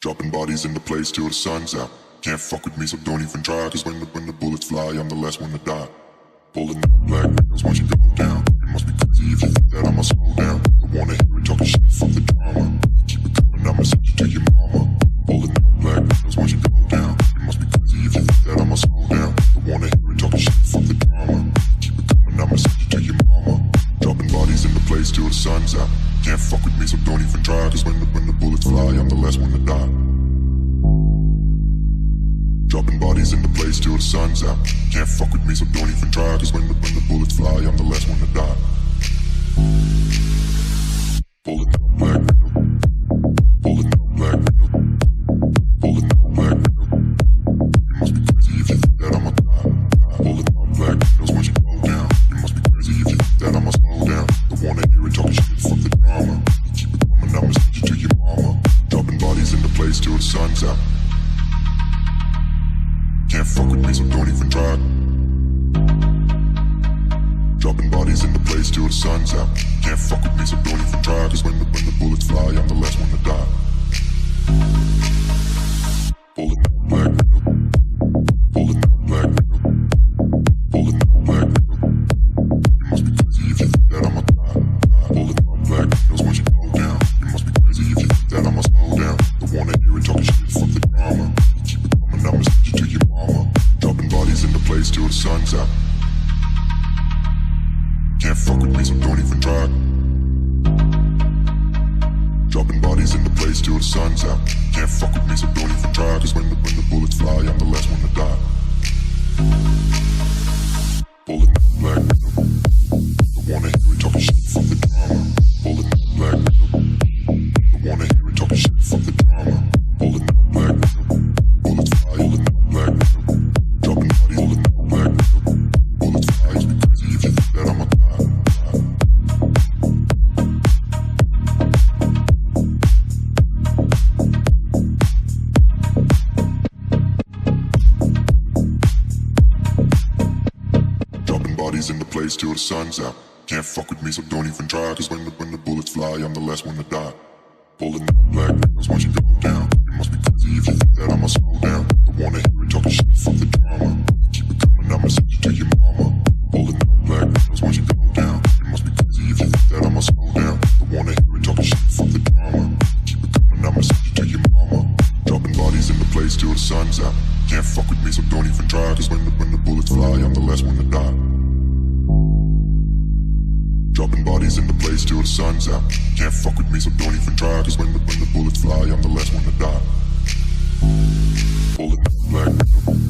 Dropping bodies into place till the sun's out. Can't fuck with me, so don't even try. Cause when the bullets fly, I'm the last one to die. Pulling up black windows once you go down. It must be crazy if you think that I'ma slow down. I wanna hear it talking shit from the drama. Keep it coming, I'ma send you to your mama. Pulling up black windows once you go down. It must be crazy if you think that I'ma slow down. I wanna hear it talking shit from the drama. Keep it coming, I'ma send you to your mama. Dropping bodies into place till the sun's out. Can't fuck with me, so don't even try. Cause when the bullets fly, I'm the last one to die. Dropping bodies into place till the sun's out. Can't fuck with me, so don't even try. Cause when the bullets fly, I'm the last one to die. Pulling up black window. Pulling up black window. Pulling up black window. It must be crazy if you think that I'ma die. Pulling up black windows once you go down. It must be crazy if you think that I'ma slow down. I wanna hear it talking shit from the drama. Keep it coming, I'ma send you to your mama. Dropping bodies into place till the sun's out. Can't fuck with me, so don't even try. Dropping bodies into place till the sun's out. Can't fuck with me, so don't even try. Cause when the bullets fly, I'm the last one to die. Pulling up black window. Pulling up black window. Pulling up black window. It must be crazy if you think that I'ma die. Pulling up black windows once you go down. It must be crazy if you think that I'ma slow down. I wanna hear it talking shit from the drama. Keep it coming, I'ma send you to your mama. Dropping bodies into place till the sun's out. Can't fuck with me, so don't even try. Dropping bodies into place till the sun's out. Can't fuck with me, so don't even try. Cause when the bullets fly, I'm the last one to die. Pulling up black window. I wanna hear it talking shit from the drama. Pulling up black window. I wanna hear it talking shit from the drama. Pulling up black window. Bullets fly. Pulling up black window. Dropping bodies. Pulling up black window. Bullets fly. It's be crazy if you think that I'ma die. Into place till the sun's out. Can't fuck with me, so don't even try. Cause when the bullets fly, I'm the last one to die. Pulling up black windows once you go down. It must be crazy if you think that I'ma slow down. I wanna hear it talking shit from the drama. Keep it coming, I'ma send you to your mama. Pulling up black windows once you go down. It must be crazy if you think that I'ma slow down. I wanna hear it talking shit from the drama. Keep it coming, I'ma send you to your mama. Dropping bodies into place till the sun's out. Can't fuck with me, so don't even try. Cause when the bullets fly, I'm the last one to die. Dropping bodies into place till the sun's out. Can't fuck with me, so don't even try. Cause when the bullets fly, I'm the last one to die. Pulling up black window.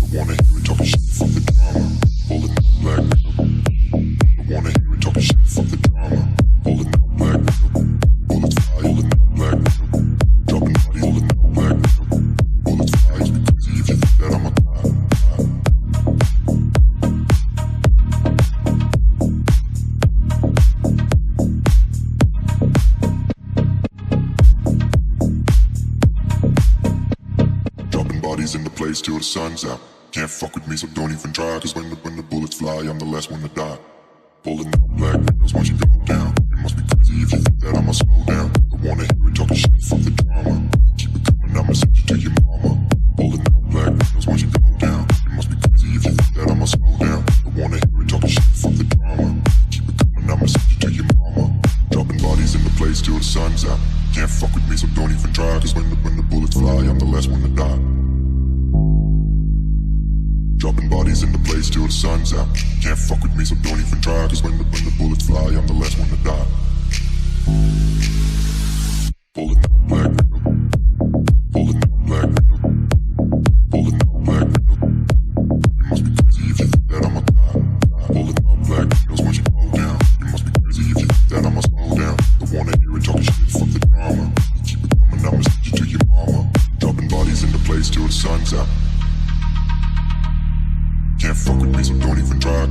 I wanna hear it talking shit from the drama. Pulling up black window. I wanna hear it talking shit from the drama. Pulling up black window. Bullets fly. Pulling up black window. Dropping bodies. Pulling up black window. Bullets fly. It's be crazy if you think that I'ma die. Into place till the sun's out. Can't fuck with me, so don't even try. Cause when the bullets fly, I'm the last one to die. Pulling up black windows once you go down. It must be crazy if you think that I'ma slow down. I wanna hear it talking shit from the drama. Keep it coming, I'ma send you to your mama. Pulling up black windows once you go down. It must be crazy if you think that I'ma slow down. I wanna hear it talking shit from the drama. Keep it coming, I'ma send you to your mama. Dropping bodies into place till the sun's out. Can't fuck with me, so don't even try. Cause when the bullets fly, I'm the last one to die. Dropping bodies into place till the sun's out. Can't fuck with me, so don't even try. Cause when the bullets fly, I'm the last one to die. Pulling up black window. Pulling up black window. Pulling up black window. It must be crazy if you think that I'ma die. Pulling up black windows once you go down. It must be crazy if you think that I'ma slow down. I wanna hear it talking shit from the drama. Keep it coming, I'ma send you to your mama. Dropping bodies into place till the sun's out. Can't fuck with me, so don't even try.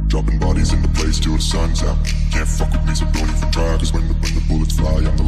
Dropping bodies into place till the sun's out. Can't fuck with me, so don't even try. Cause when the bullets fly, I'm the